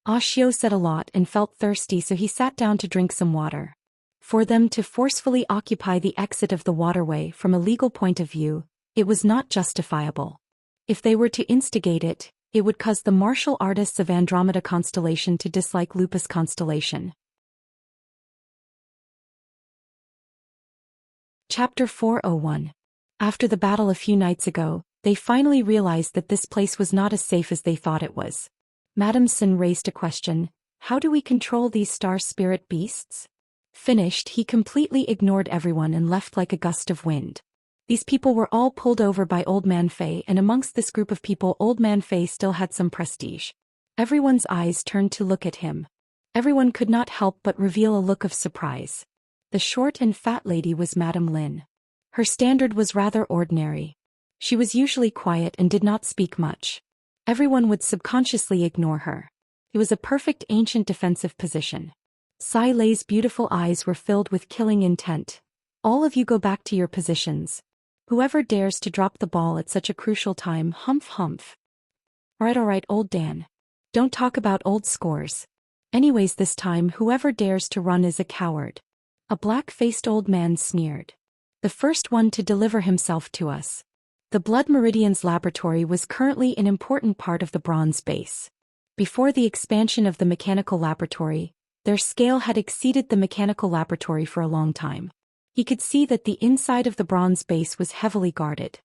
Xiao said a lot and felt thirsty, so he sat down to drink some water. For them to forcefully occupy the exit of the waterway from a legal point of view, it was not justifiable. If they were to instigate it, it would cause the martial artists of Andromeda constellation to dislike Lupus constellation. Chapter 401. After the battle a few nights ago, they finally realized that this place was not as safe as they thought it was. Madame Sin raised a question. "How do we control these star spirit beasts?" Finished, he completely ignored everyone and left like a gust of wind. These people were all pulled over by Old Man Fei, and amongst this group of people Old Man Fei still had some prestige. Everyone's eyes turned to look at him. Everyone could not help but reveal a look of surprise. The short and fat lady was Madame Lin. Her standard was rather ordinary. She was usually quiet and did not speak much. Everyone would subconsciously ignore her. It was a perfect ancient defensive position. Sai Lei's beautiful eyes were filled with killing intent. All of you go back to your positions. Whoever dares to drop the ball at such a crucial time, humph humph. Alright, old Dan. Don't talk about old scores. Anyways, this time whoever dares to run is a coward. A black-faced old man sneered. The first one to deliver himself to us. The Blood Meridian's laboratory was currently an important part of the bronze base. Before the expansion of the mechanical laboratory, their scale had exceeded the mechanical laboratory for a long time. He could see that the inside of the bronze base was heavily guarded.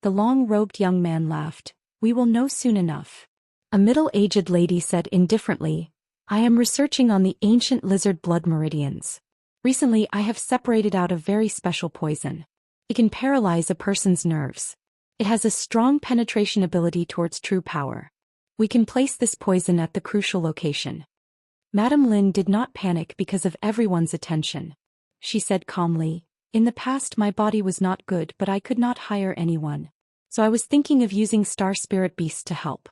The long-robed young man laughed. We will know soon enough. A middle-aged lady said indifferently, I am researching on the ancient lizard blood meridians. Recently I have separated out a very special poison. It can paralyze a person's nerves. It has a strong penetration ability towards true power. We can place this poison at the crucial location. Madame Lin did not panic because of everyone's attention. She said calmly, in the past my body was not good but I could not hire anyone. So I was thinking of using Star Spirit Beast to help.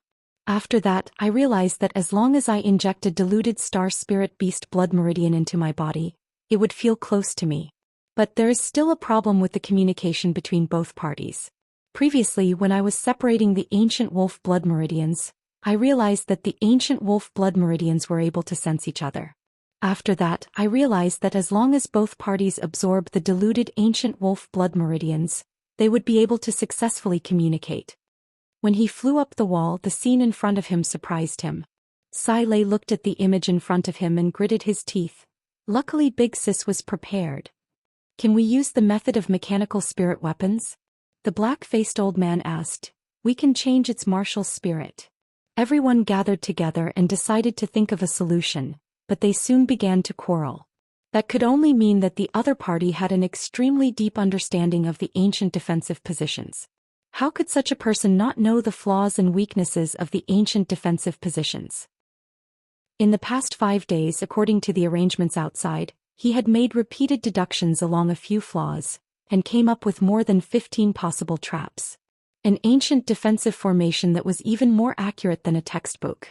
After that, I realized that as long as I injected diluted Star Spirit Beast blood meridian into my body, it would feel close to me. But there is still a problem with the communication between both parties. Previously, when I was separating the ancient wolf blood meridians, I realized that the ancient wolf blood meridians were able to sense each other. After that, I realized that as long as both parties absorb the diluted ancient wolf blood meridians, they would be able to successfully communicate. When he flew up the wall, the scene in front of him surprised him. Sai Lei looked at the image in front of him and gritted his teeth. Luckily Big Sis was prepared. Can we use the method of mechanical spirit weapons? The black-faced old man asked. We can change its martial spirit. Everyone gathered together and decided to think of a solution, but they soon began to quarrel. That could only mean that the other party had an extremely deep understanding of the ancient defensive positions. How could such a person not know the flaws and weaknesses of the ancient defensive positions? In the past 5 days, according to the arrangements outside, he had made repeated deductions along a few flaws, and came up with more than 15 possible traps. An ancient defensive formation that was even more accurate than a textbook.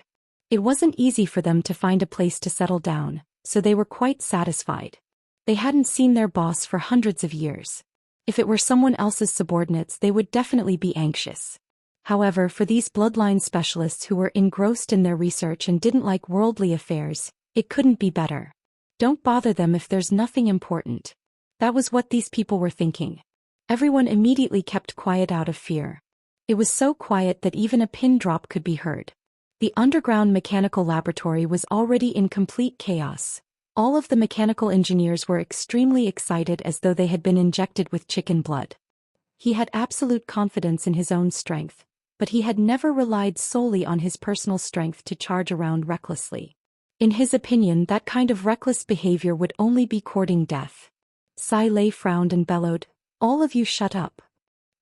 It wasn't easy for them to find a place to settle down, so they were quite satisfied. They hadn't seen their boss for hundreds of years. If it were someone else's subordinates, they would definitely be anxious. However, for these bloodline specialists who were engrossed in their research and didn't like worldly affairs, it couldn't be better. Don't bother them if there's nothing important. That was what these people were thinking. Everyone immediately kept quiet out of fear. It was so quiet that even a pin drop could be heard. The underground mechanical laboratory was already in complete chaos. All of the mechanical engineers were extremely excited as though they had been injected with chicken blood. He had absolute confidence in his own strength, but he had never relied solely on his personal strength to charge around recklessly. In his opinion, that kind of reckless behavior would only be courting death. Sai Lei frowned and bellowed, all of you shut up.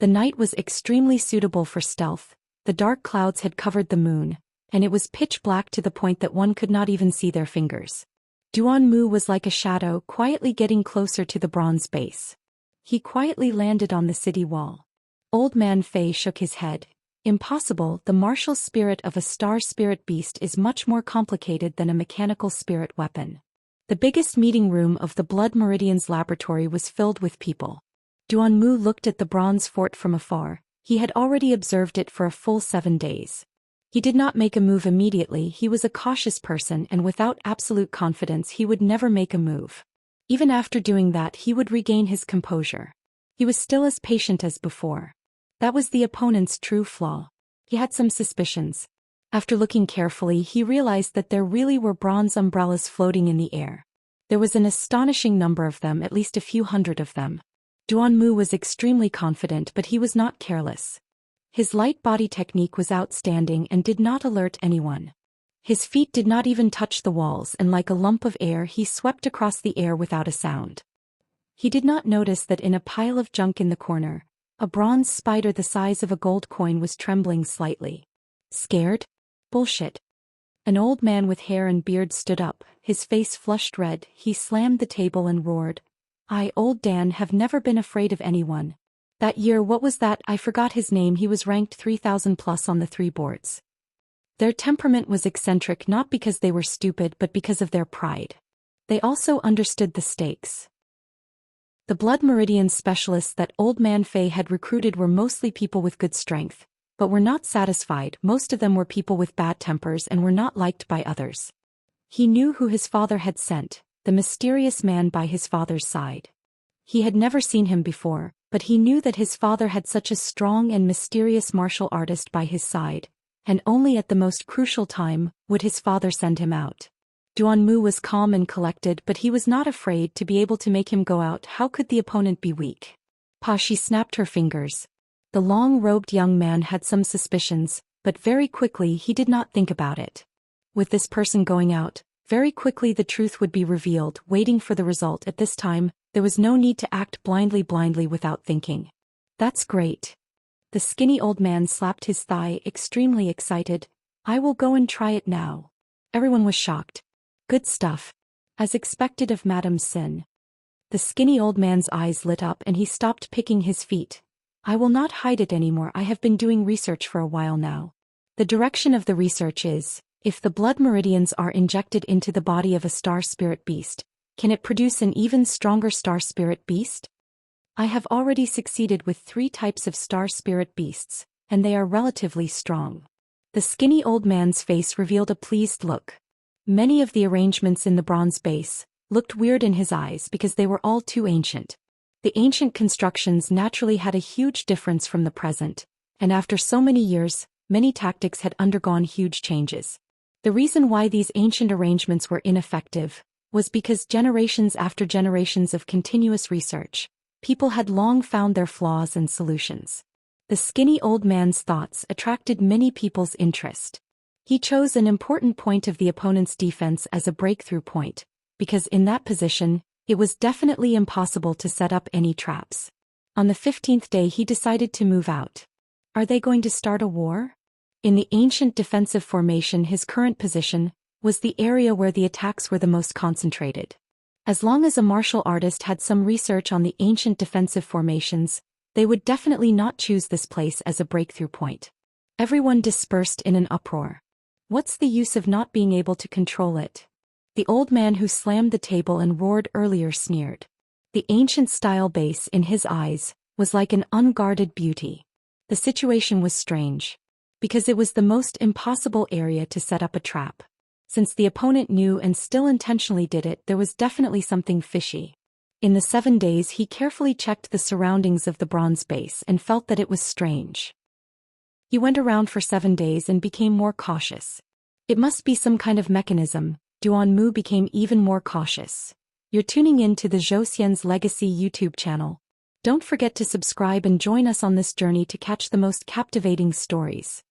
The night was extremely suitable for stealth, the dark clouds had covered the moon, and it was pitch black to the point that one could not even see their fingers. Duanmu was like a shadow, quietly getting closer to the bronze base. He quietly landed on the city wall. Old Man Fei shook his head. Impossible, the martial spirit of a star spirit beast is much more complicated than a mechanical spirit weapon. The biggest meeting room of the Blood Meridian's laboratory was filled with people. Duanmu looked at the bronze fort from afar. He had already observed it for a full 7 days. He did not make a move immediately. He was a cautious person, and without absolute confidence he would never make a move. Even after doing that, he would regain his composure. He was still as patient as before. That was the opponent's true flaw. He had some suspicions. After looking carefully, he realized that there really were bronze umbrellas floating in the air. There was an astonishing number of them, at least a few hundred of them. Duanmu was extremely confident, but he was not careless. His light body technique was outstanding and did not alert anyone. His feet did not even touch the walls, and like a lump of air he swept across the air without a sound. He did not notice that in a pile of junk in the corner, a bronze spider the size of a gold coin was trembling slightly. Scared? Bullshit. An old man with hair and beard stood up, his face flushed red. He slammed the table and roared, I, Old Dan, have never been afraid of anyone. That year, what was that? I forgot his name. He was ranked 3000 plus on the 3 boards. Their temperament was eccentric not because they were stupid but because of their pride. They also understood the stakes. The blood meridian specialists that Old Man Fei had recruited were mostly people with good strength, but were not satisfied. Most of them were people with bad tempers and were not liked by others. He knew who his father had sent, the mysterious man by his father's side. He had never seen him before, but he knew that his father had such a strong and mysterious martial artist by his side, and only at the most crucial time would his father send him out. Duanmu was calm and collected, but he was not afraid to be able to make him go out. How could the opponent be weak? Pa, she snapped her fingers. The long-robed young man had some suspicions, but very quickly he did not think about it. With this person going out, very quickly the truth would be revealed. Waiting for the result at this time, there was no need to act blindly without thinking. That's great. The skinny old man slapped his thigh, extremely excited. I will go and try it now. Everyone was shocked. Good stuff. As expected of Madame Sin. The skinny old man's eyes lit up and he stopped picking his feet. I will not hide it anymore. I have been doing research for a while now. The direction of the research is, if the blood meridians are injected into the body of a star spirit beast, can it produce an even stronger star spirit beast? I have already succeeded with 3 types of star spirit beasts, and they are relatively strong. The skinny old man's face revealed a pleased look. Many of the arrangements in the bronze base looked weird in his eyes because they were all too ancient. The ancient constructions naturally had a huge difference from the present, and after so many years, many tactics had undergone huge changes. The reason why these ancient arrangements were ineffective was because generations after generations of continuous research, people had long found their flaws and solutions. The skinny old man's thoughts attracted many people's interest. He chose an important point of the opponent's defense as a breakthrough point, because in that position, it was definitely impossible to set up any traps. On the 15th day he decided to move out. Are they going to start a war? In the ancient defensive formation, his current position was the area where the attacks were the most concentrated. As long as a martial artist had some research on the ancient defensive formations, they would definitely not choose this place as a breakthrough point. Everyone dispersed in an uproar. What's the use of not being able to control it? The old man who slammed the table and roared earlier sneered. The ancient style base in his eyes was like an unguarded beauty. The situation was strange, because it was the most impossible area to set up a trap. Since the opponent knew and still intentionally did it, there was definitely something fishy. In the 7 days he carefully checked the surroundings of the bronze base and felt that it was strange. He went around for 7 days and became more cautious. It must be some kind of mechanism. Duanmu became even more cautious. You're tuning in to the Zhou Xian's Legacy YouTube channel. Don't forget to subscribe and join us on this journey to catch the most captivating stories.